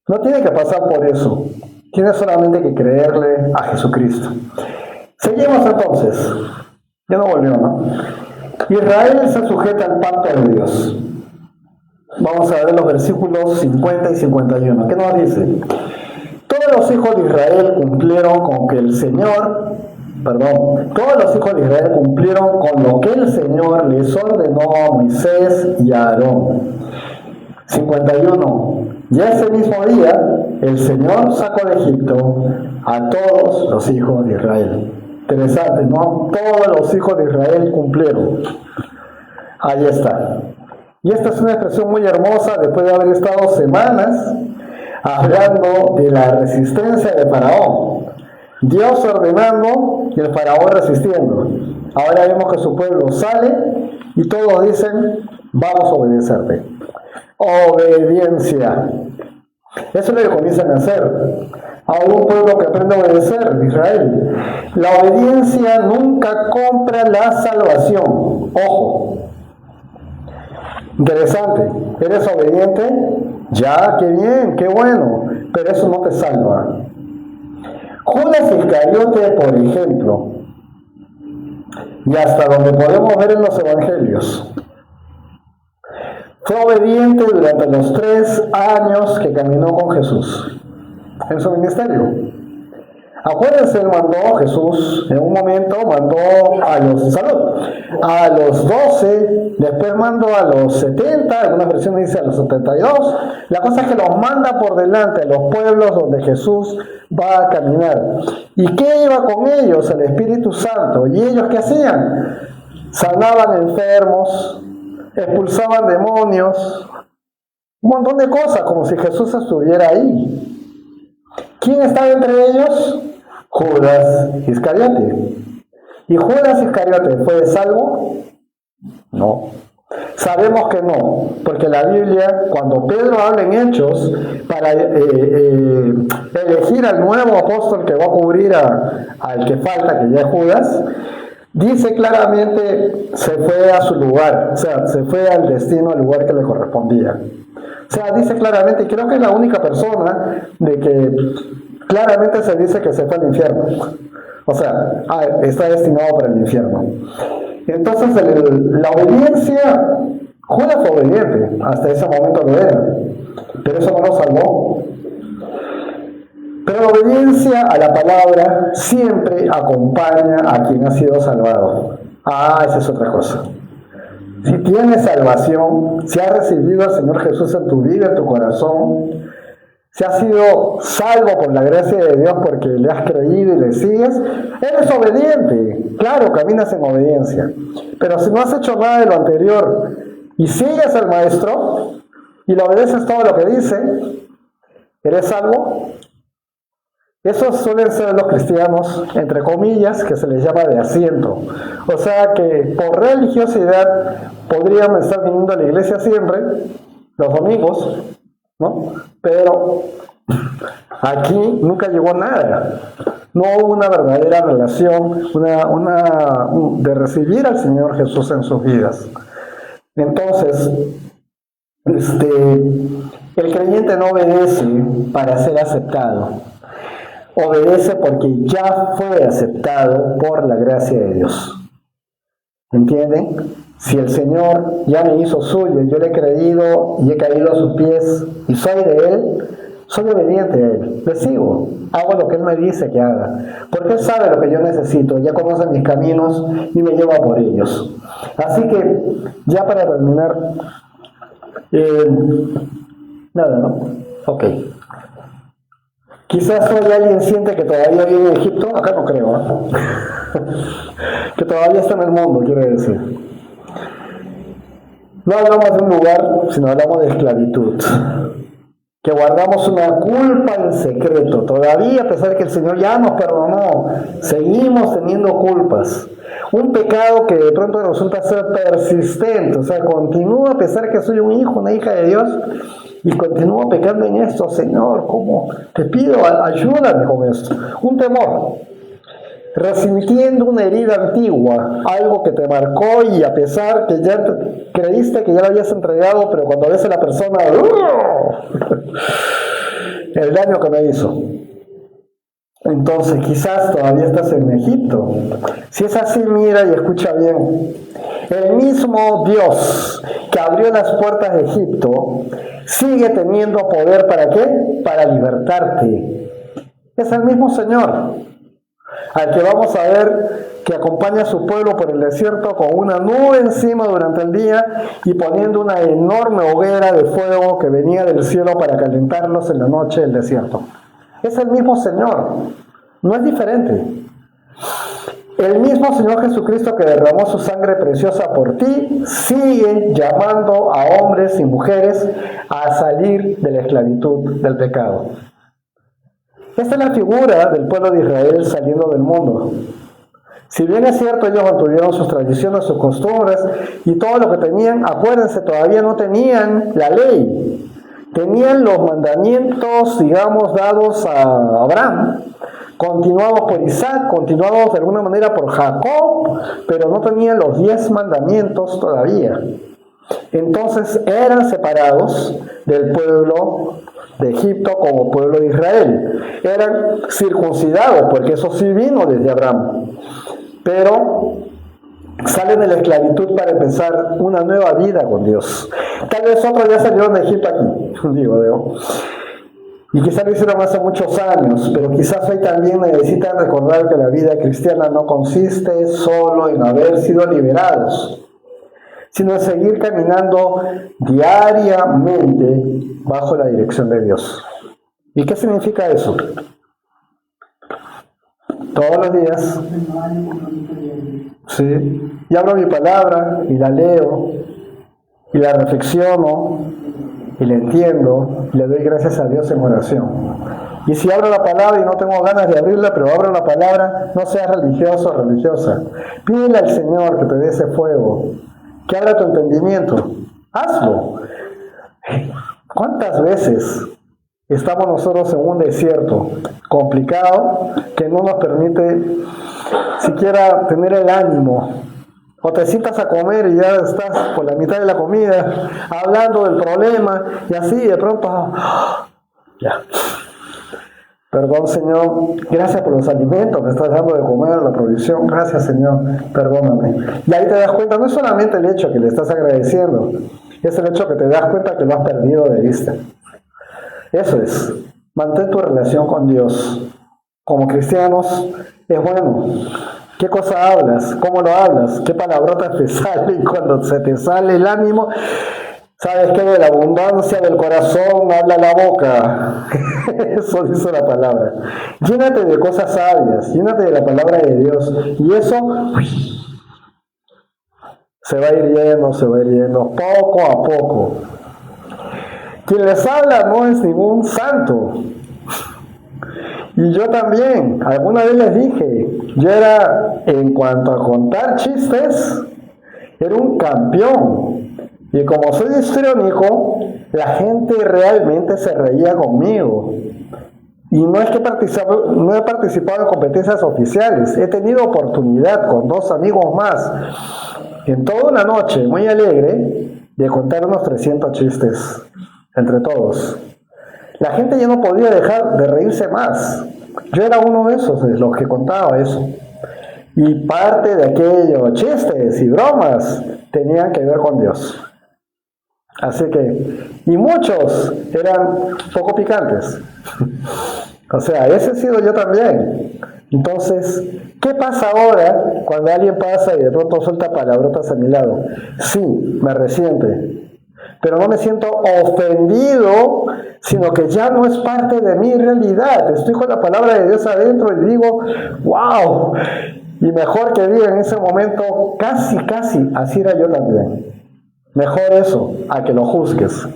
no tiene que pasar por eso. Tiene solamente que creerle a Jesucristo. Seguimos entonces. Ya no volvió, ¿no? Israel se sujeta al pacto de Dios. Vamos a ver los versículos 50 y 51. ¿Qué nos dice? Todos los hijos de Israel cumplieron con que el Señor... todos los hijos de Israel cumplieron con lo que el Señor les ordenó a Moisés y a Aarón. 51. Y ese mismo día, el Señor sacó de Egipto a todos los hijos de Israel. Interesante, ¿no? Todos los hijos de Israel cumplieron. Ahí está. Y esta es una expresión muy hermosa después de haber estado semanas hablando de la resistencia de Faraón. Dios ordenando y el Faraón resistiendo. Ahora vemos que su pueblo sale y todos dicen: vamos a obedecerte. Obediencia. Eso es lo que comienzan a hacer. Hay un pueblo que aprende a obedecer, Israel. La obediencia nunca compra la salvación. Ojo. Interesante. ¿Eres obediente? Ya, qué bien, qué bueno. Pero eso no te salva. Judas Iscariote, por ejemplo, y hasta donde podemos ver en los evangelios, fue obediente durante los 3 años que caminó con Jesús en su ministerio. Acuérdense, él mandó, Jesús en un momento mandó a los 12, después mandó a los 70, algunas versiones dicen a los 72. La cosa es que los manda por delante a los pueblos donde Jesús va a caminar. ¿Y qué iba con ellos? El Espíritu Santo. ¿Y ellos qué hacían? Sanaban enfermos, expulsaban demonios, un montón de cosas, como si Jesús estuviera ahí. ¿Quién estaba entre ellos? Judas Iscariote. ¿Y Judas Iscariote fue salvo? No. Sabemos que no, porque la Biblia, cuando Pedro habla en Hechos, para elegir al nuevo apóstol que va a cubrir al que falta, que ya es Judas, dice claramente, se fue a su lugar, o sea, se fue al destino, al lugar que le correspondía. O sea, dice claramente, y creo que es la única persona de que claramente se dice que se fue al infierno. O sea, está destinado para el infierno. Entonces, la obediencia, Judas fue obediente, hasta ese momento lo era, pero eso no lo salvó. Pero la obediencia a la palabra siempre acompaña a quien ha sido salvado. Esa es otra cosa. Si tienes salvación, si has recibido al Señor Jesús en tu vida, en tu corazón, si has sido salvo por la gracia de Dios porque le has creído y le sigues, eres obediente. Claro, caminas en obediencia. Pero si no has hecho nada de lo anterior y sigues al Maestro y le obedeces todo lo que dice, ¿eres salvo? Esos suelen ser los cristianos, entre comillas, que se les llama de asiento. O sea que por religiosidad podrían estar viniendo a la iglesia siempre, los domingos, ¿no? Pero aquí nunca llegó nada. No hubo una verdadera relación de recibir al Señor Jesús en sus vidas. Entonces, el creyente no obedece para ser aceptado. Obedece porque ya fue aceptado por la gracia de Dios. ¿Entienden? Si el Señor ya me hizo suyo, yo le he creído y he caído a sus pies y soy de Él, soy obediente a Él, le sigo, hago lo que Él me dice que haga, porque Él sabe lo que yo necesito, ya conoce mis caminos y me lleva por ellos. Así que, ya para terminar, nada, ¿no? Ok. Quizás hoy alguien siente que todavía vive en Egipto, acá no creo, ¿eh? Que todavía está en el mundo, quiere decir. No hablamos de un lugar, sino hablamos de esclavitud. Que guardamos una culpa en secreto. Todavía, a pesar de que el Señor ya nos perdonó, seguimos teniendo culpas. Un pecado que de pronto resulta ser persistente. O sea, continúo a pesar de que soy un hijo, una hija de Dios, y continúo pecando en esto. Señor, ¿cómo? Te pido, ayúdame con esto. Un temor. Resintiendo una herida antigua, algo que te marcó y a pesar que ya creíste que ya lo habías entregado, pero cuando ves a la persona, el daño que me hizo. Entonces quizás todavía estás en Egipto. Si es así, mira y escucha bien. El mismo Dios que abrió las puertas de Egipto sigue teniendo poder, ¿para qué? Para libertarte. Es el mismo Señor al que vamos a ver que acompaña a su pueblo por el desierto con una nube encima durante el día y poniendo una enorme hoguera de fuego que venía del cielo para calentarlos en la noche del desierto. Es el mismo Señor, no es diferente. El mismo Señor Jesucristo que derramó su sangre preciosa por ti sigue llamando a hombres y mujeres a salir de la esclavitud del pecado. Esta es la figura del pueblo de Israel saliendo del mundo. Si bien es cierto, ellos mantuvieron sus tradiciones, sus costumbres y todo lo que tenían, acuérdense, todavía no tenían la ley. Tenían los mandamientos, digamos, dados a Abraham, continuados por Isaac, continuados de alguna manera por Jacob, pero no tenían los 10 mandamientos todavía. Entonces eran separados del pueblo de Egipto como pueblo de Israel. Eran circuncidados, porque eso sí vino desde Abraham. Pero salen de la esclavitud para empezar una nueva vida con Dios. Tal vez otros ya salieron de Egipto aquí, digo. Y quizás lo hicieron hace muchos años, pero quizás hoy también necesitan recordar que la vida cristiana no consiste solo en haber sido liberados, sino en seguir caminando diariamente bajo la dirección de Dios. ¿Y qué significa eso? Todos los días, sí, y abro mi palabra y la leo y la reflexiono y la entiendo y le doy gracias a Dios en oración. Y si abro la palabra y no tengo ganas de abrirla, pero abro la palabra, no seas religioso o religiosa. Pídele al Señor que te dé ese fuego, que abra tu entendimiento. Hazlo. ¿Cuántas veces estamos nosotros en un desierto complicado que no nos permite siquiera tener el ánimo? O te sientas a comer y ya estás por la mitad de la comida hablando del problema y así de pronto ya. Perdón, Señor, gracias por los alimentos que estás dando de comer, la provisión, gracias, Señor, perdóname. Y ahí te das cuenta, no es solamente el hecho que le estás agradeciendo, es el hecho que te das cuenta que lo has perdido de vista. Eso es, mantén tu relación con Dios. Como cristianos, es bueno. ¿Qué cosa hablas? ¿Cómo lo hablas? ¿Qué palabrotas te salen cuando se te sale el ánimo? ¿Sabes qué? De la abundancia del corazón habla la boca. Eso dice la palabra. Llénate de cosas sabias, llénate de la palabra de Dios. Y eso se va a ir yendo, poco a poco. Quien les habla no es ningún santo. Y yo también, alguna vez les dije, yo era, en cuanto a contar chistes, era un campeón. Y como soy histriónico, la gente realmente se reía conmigo. Y no es que no he participado en competencias oficiales, he tenido oportunidad con 2 amigos más, en toda una noche muy alegre, de contar unos 300 chistes entre todos. La gente ya no podía dejar de reírse más. Yo era uno de esos, de los que contaba eso. Y parte de aquellos chistes y bromas tenían que ver con Dios. Así que, y muchos eran poco picantes. O sea, ese he sido yo también. Entonces, ¿qué pasa ahora cuando alguien pasa y de pronto suelta palabrotas a mi lado? Sí, me resiente. Pero no me siento ofendido, sino que ya no es parte de mi realidad. Estoy con la palabra de Dios adentro y digo, wow. Y mejor que diga en ese momento, casi, así era yo también. Mejor eso, a que lo juzgues.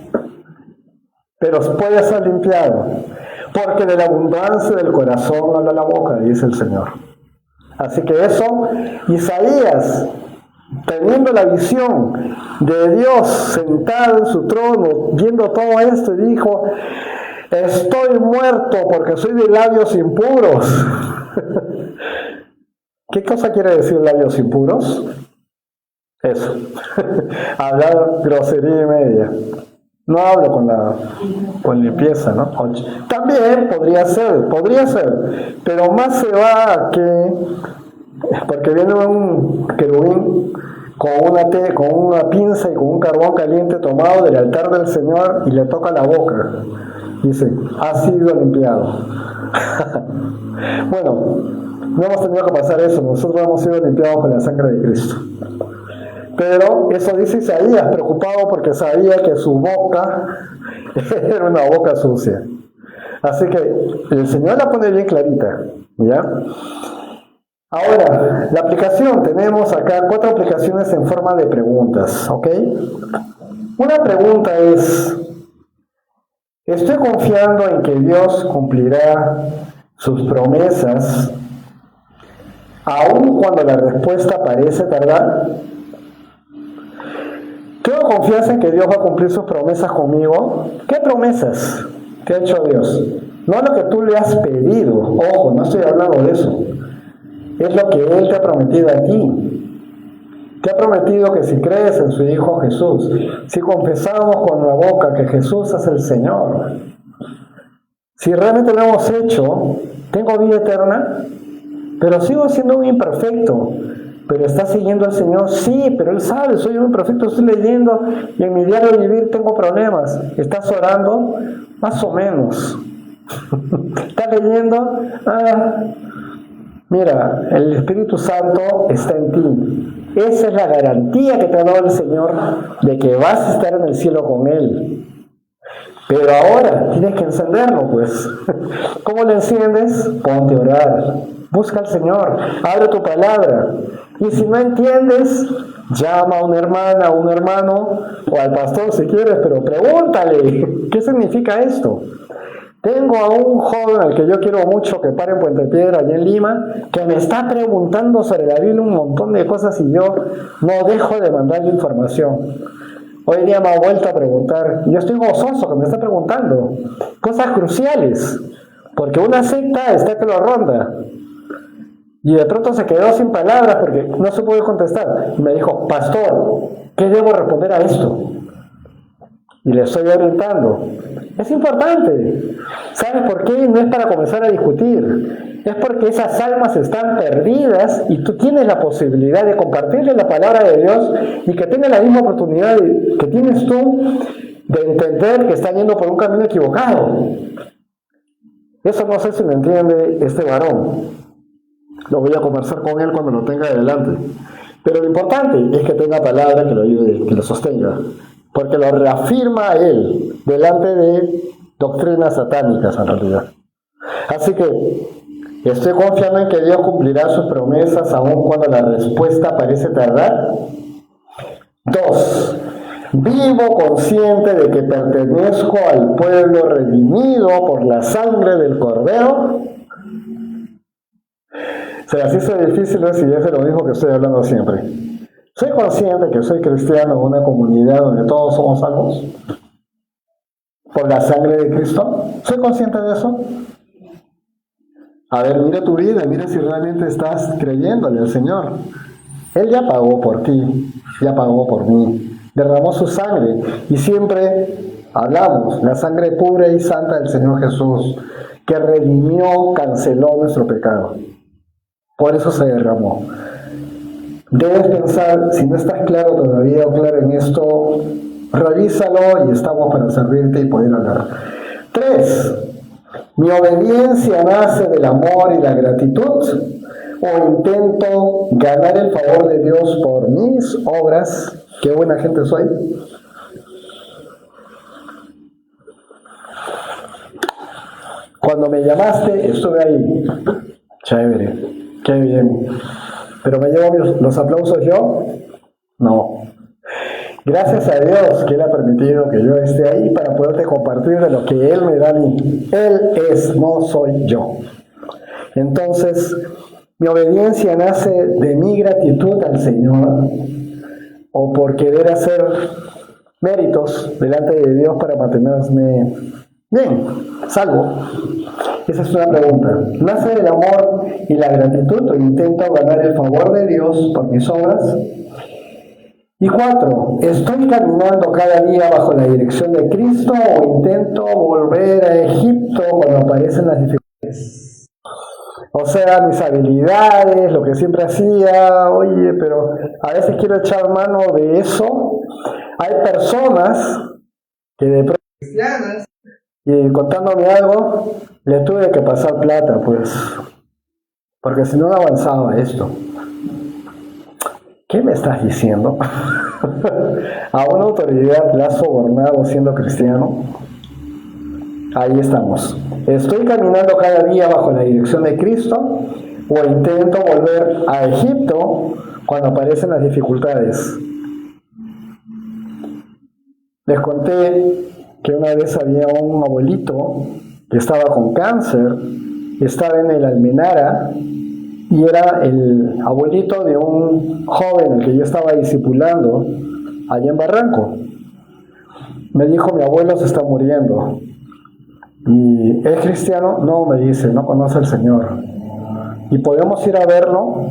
Pero puede ser limpiado, porque de la abundancia del corazón habla la boca, dice el Señor. Así que eso, Isaías, teniendo la visión de Dios sentado en su trono, viendo todo esto, y dijo, estoy muerto porque soy de labios impuros. ¿Qué cosa quiere decir labios impuros? Eso, hablar grosería y media. No hablo con limpieza, ¿no? También podría ser, pero más se va a que, porque viene un querubín con una pinza y con un carbón caliente tomado del altar del Señor y le toca la boca. Dice, ha sido limpiado. Bueno, no hemos tenido que pasar eso, nosotros hemos sido limpiados con la sangre de Cristo. Pero eso dice Isaías, preocupado porque sabía que su boca era una boca sucia. Así que el Señor la pone bien clarita, ¿ya? Ahora, la aplicación, tenemos acá 4 aplicaciones en forma de preguntas, ¿ok? Una pregunta es, ¿estoy confiando en que Dios cumplirá sus promesas aun cuando la respuesta parece tardar? ¿Tengo confianza en que Dios va a cumplir sus promesas conmigo? ¿Qué promesas te ha hecho Dios? No lo que tú le has pedido, ojo, no estoy hablando de eso. Es lo que Él te ha prometido a ti. Te ha prometido que si crees en su Hijo Jesús, si confesamos con la boca que Jesús es el Señor, si realmente lo hemos hecho, tengo vida eterna, pero sigo siendo un imperfecto. ¿Pero está siguiendo al Señor? Sí, pero Él sabe, soy un profeta, estoy leyendo y en mi diario vivir tengo problemas. ¿Estás orando? Más o menos. ¿Estás leyendo? Mira, el Espíritu Santo está en ti. Esa es la garantía que te ha dado el Señor de que vas a estar en el cielo con Él. Pero ahora tienes que encenderlo, pues. ¿Cómo lo enciendes? Ponte a orar. Busca al Señor. Abre tu palabra. Y si no entiendes, llama a una hermana, a un hermano, o al pastor si quieres, pero pregúntale, ¿qué significa esto? Tengo a un joven al que yo quiero mucho, que para en Puente Piedra, allá en Lima, que me está preguntando sobre la Biblia un montón de cosas y yo no dejo de mandarle información. Hoy día me ha vuelto a preguntar, y yo estoy gozoso que me está preguntando cosas cruciales, porque una secta está que lo ronda. Y de pronto se quedó sin palabras porque no se puede contestar. Y me dijo, pastor, ¿qué debo responder a esto? Y le estoy orientando. Es importante. ¿Sabes por qué? No es para comenzar a discutir. Es porque esas almas están perdidas y tú tienes la posibilidad de compartirle la palabra de Dios y que tenga la misma oportunidad que tienes tú de entender que están yendo por un camino equivocado. Eso no sé si lo entiende este varón. Lo voy a conversar con él cuando lo tenga adelante. Pero lo importante es que tenga palabra que lo ayude, que lo sostenga. Porque lo reafirma a él delante de doctrinas satánicas en realidad. Así que estoy confiando en que Dios cumplirá sus promesas aun cuando la respuesta parece tardar. 2. Vivo consciente de que pertenezco al pueblo redimido por la sangre del Cordero. Se las hizo difícil si es lo mismo que estoy hablando siempre. ¿Soy consciente que soy cristiano en una comunidad donde todos somos salvos? ¿Por la sangre de Cristo? ¿Soy consciente de eso? A ver, mira tu vida, mira si realmente estás creyéndole al Señor. Él ya pagó por ti, ya pagó por mí, derramó su sangre y siempre hablamos, la sangre pura y santa del Señor Jesús, que redimió, canceló nuestro pecado. Por eso se derramó. Debes pensar, si no estás claro todavía o claro en esto, revísalo y estamos para servirte y poder hablar. 3. ¿Mi obediencia nace del amor y la gratitud? ¿O intento ganar el favor de Dios por mis obras? ¡Qué buena gente soy! Cuando me llamaste, estuve ahí. Chévere, qué bien. ¿Pero me llevo los aplausos yo? No. Gracias a Dios que Él ha permitido que yo esté ahí para poderte compartir de lo que Él me da a mí. Él es, no soy yo. Entonces, mi obediencia nace de mi gratitud al Señor o por querer hacer méritos delante de Dios para mantenerme bien, salvo. Esa es una pregunta. ¿Nace del amor y la gratitud o intento ganar el favor de Dios por mis obras? Y 4. ¿Estoy caminando cada día bajo la dirección de Cristo o intento volver a Egipto cuando aparecen las dificultades? O sea, mis habilidades, lo que siempre hacía, oye, pero a veces quiero echar mano de eso. Hay personas que de pronto cristianas y contándome algo, le tuve que pasar plata, pues, porque si no, no avanzaba esto. ¿Qué me estás diciendo? ¿A una autoridad la has sobornado siendo cristiano? Ahí estamos. ¿Estoy caminando cada día bajo la dirección de Cristo o intento volver a Egipto cuando aparecen las dificultades? Les conté que una vez había un abuelito que estaba con cáncer, estaba en el Almenara y era el abuelito de un joven al que yo estaba discipulando allá en Barranco. Me dijo, mi abuelo se está muriendo. ¿Y es cristiano? No, me dice, no conoce al Señor. ¿Y podemos ir a verlo?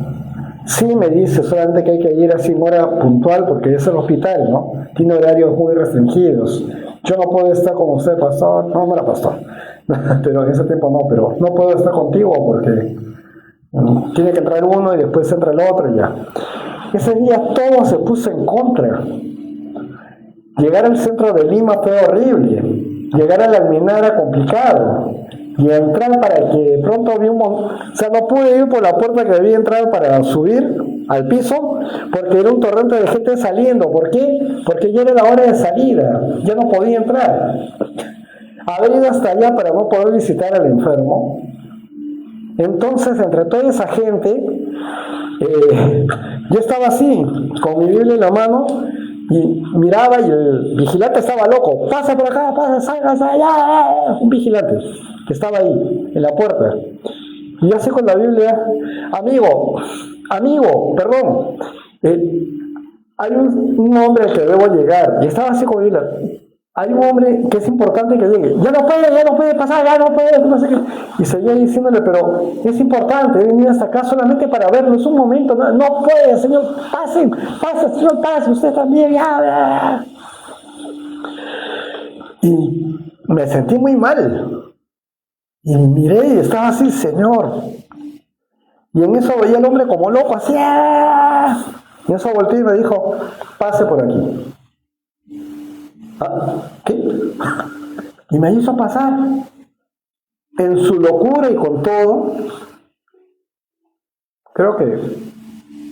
Sí, me dice, solamente que hay que ir así en hora puntual porque es el hospital, ¿no? Tiene horarios muy restringidos. Yo no puedo estar con usted, pastor. No era pastor. Pero en ese tiempo no, pero no puedo estar contigo porque Tiene que entrar uno y después entra el otro y ya. Ese día todo se puso en contra. Llegar al centro de Lima fue horrible. Llegar a la Almenara era complicado. Y entrar para que de pronto había o sea, no pude ir por la puerta que debía entrar para subir al piso, porque era un torrente de gente saliendo. ¿Por qué? Porque ya era la hora de salida, ya no podía entrar. Haber ido hasta allá para no poder visitar al enfermo. Entonces, entre toda esa gente, yo estaba así, con mi Biblia en la mano, y miraba y el vigilante estaba loco. Pasa por acá, pasa, salga allá. Un vigilante que estaba ahí, en la puerta. Y yo así con la Biblia, amigo, perdón, hay un hombre al que debo llegar. Y estaba así con la Biblia. Hay un hombre que es importante que llegue. Ya no puede pasar, ya no puede, no sé qué. Y seguía diciéndole, pero es importante, he venido hasta acá solamente para verlo. Es un momento, no puede, señor, pase, señor, pase, usted también, ya. Y me sentí muy mal. Y miré y estaba así, Señor. Y en eso veía al hombre como loco, así. Y en eso volteé y me dijo, pase por aquí. ¿Qué? Y me hizo pasar. En su locura y con todo, creo que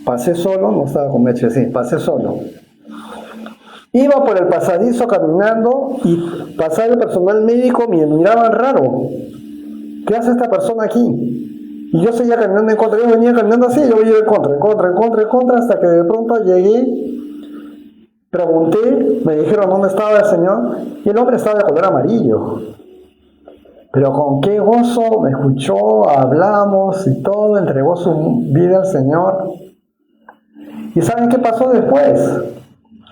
pasé solo, no estaba con Meche, sí, pasé solo. Iba por el pasadizo caminando y pasaba el personal médico, me miraban raro. ¿Qué hace esta persona aquí? Y yo seguía caminando en contra, yo venía caminando así, yo iba en contra, hasta que de pronto llegué. Pregunté, me dijeron dónde estaba el Señor, y el hombre estaba de color amarillo. Pero con qué gozo me escuchó, hablamos y todo, entregó su vida al Señor. ¿Y saben qué pasó después?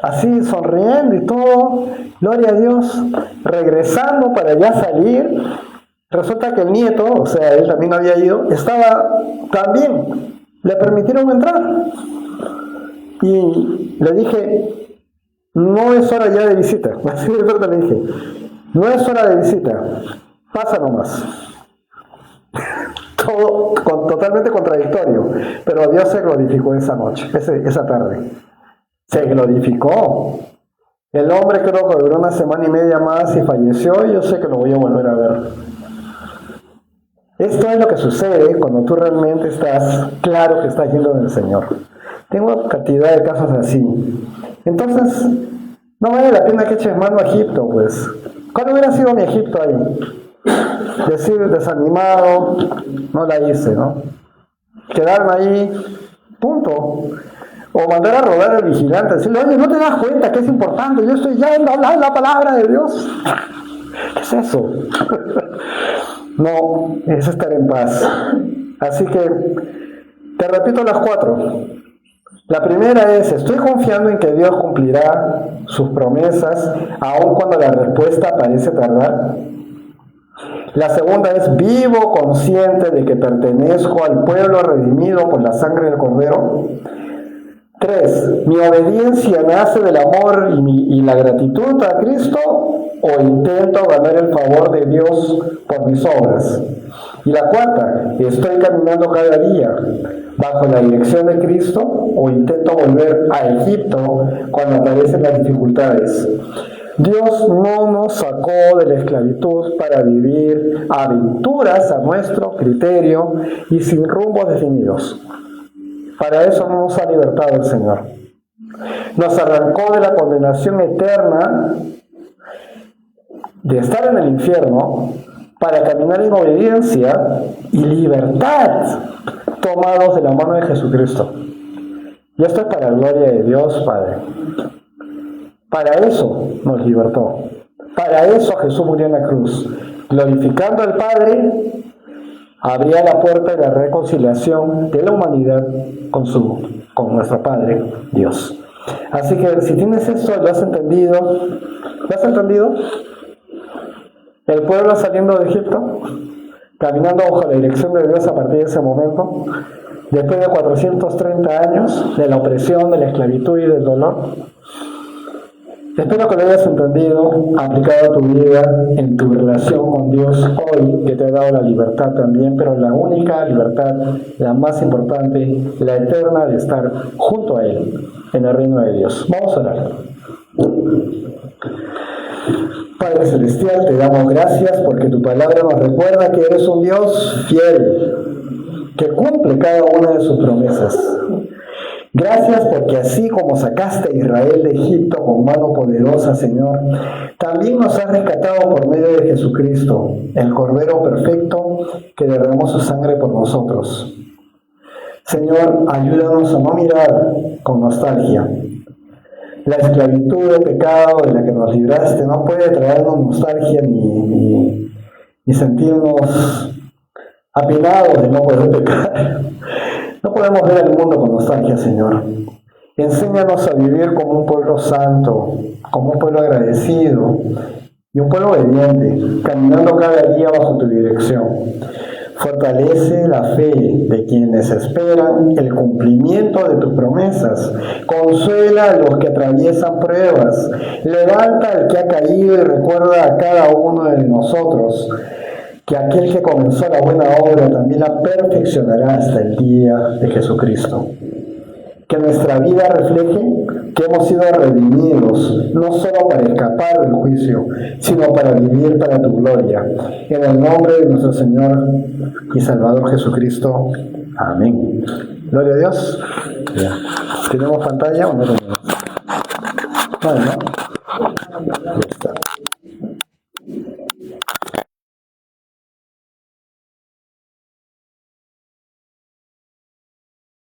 Así sonriendo y todo, gloria a Dios, regresando para ya salir, resulta que el nieto, o sea, él también había ido, estaba también, le permitieron entrar. Y le dije, no es hora ya de visita. Así de verdad le dije, no es hora de visita, pasa nomás. Todo totalmente contradictorio, pero Dios se glorificó esa noche, esa tarde. Se glorificó. El hombre creo que duró una semana y media más y falleció, y yo sé que lo voy a volver a ver. Esto es lo que sucede cuando tú realmente estás claro que estás yendo del Señor. Tengo cantidad de casos así. Entonces, no vale la pena que eches mano a Egipto, pues. ¿Cuál hubiera sido mi Egipto ahí? Decir desanimado, no la hice, ¿no? Quedarme ahí, punto. O mandar a rodar al vigilante, decirle, oye, ¿no te das cuenta que es importante? Yo estoy yendo a hablar la palabra de Dios. ¿Qué es eso? No, es estar en paz. Así que, te repito las 4. La primera es, estoy confiando en que Dios cumplirá sus promesas, aun cuando la respuesta parece tardar. La segunda es, vivo consciente de que pertenezco al pueblo redimido por la sangre del Cordero. 3. Mi obediencia nace del amor y la gratitud a Cristo, o intento ganar el favor de Dios por mis obras. Y la 4. Estoy caminando cada día bajo la dirección de Cristo, o intento volver a Egipto cuando aparecen las dificultades. Dios no nos sacó de la esclavitud para vivir aventuras a nuestro criterio y sin rumbos definidos. Para eso no nos ha libertado el Señor. Nos arrancó de la condenación eterna de estar en el infierno para caminar en obediencia y libertad, tomados de la mano de Jesucristo. Y esto es para la gloria de Dios, Padre. Para eso nos libertó. Para eso Jesús murió en la cruz. Glorificando al Padre, abría la puerta de la reconciliación de la humanidad con nuestro Padre, Dios. Así que si tienes esto, ¿lo has entendido? ¿Lo has entendido? El pueblo saliendo de Egipto, caminando bajo la dirección de Dios a partir de ese momento, después de 430 años de la opresión, de la esclavitud y del dolor. Espero que lo hayas entendido, aplicado a tu vida, en tu relación con Dios hoy, que te ha dado la libertad también, pero la única libertad, la más importante, la eterna de estar junto a Él, en el reino de Dios. Vamos a orar. Padre Celestial, te damos gracias porque tu palabra nos recuerda que eres un Dios fiel, que cumple cada una de sus promesas. Gracias porque así como sacaste a Israel de Egipto con mano poderosa, Señor, también nos has rescatado por medio de Jesucristo, el Cordero perfecto que derramó su sangre por nosotros. Señor, ayúdanos a no mirar con nostalgia. La esclavitud del pecado de la que nos libraste no puede traernos nostalgia ni sentirnos apenados de no poder pecar. No podemos ver al mundo con nostalgia, Señor. Enséñanos a vivir como un pueblo santo, como un pueblo agradecido y un pueblo obediente, caminando cada día bajo tu dirección. Fortalece la fe de quienes esperan el cumplimiento de tus promesas. Consuela a los que atraviesan pruebas. Levanta al que ha caído y recuerda a cada uno de nosotros que aquel que comenzó la buena obra también la perfeccionará hasta el día de Jesucristo. Que nuestra vida refleje que hemos sido redimidos, no solo para escapar del juicio, sino para vivir para tu gloria. En el nombre de nuestro Señor y Salvador Jesucristo. Amén. Gloria a Dios. Ya. ¿Tenemos pantalla o no tenemos? Bueno, ya está.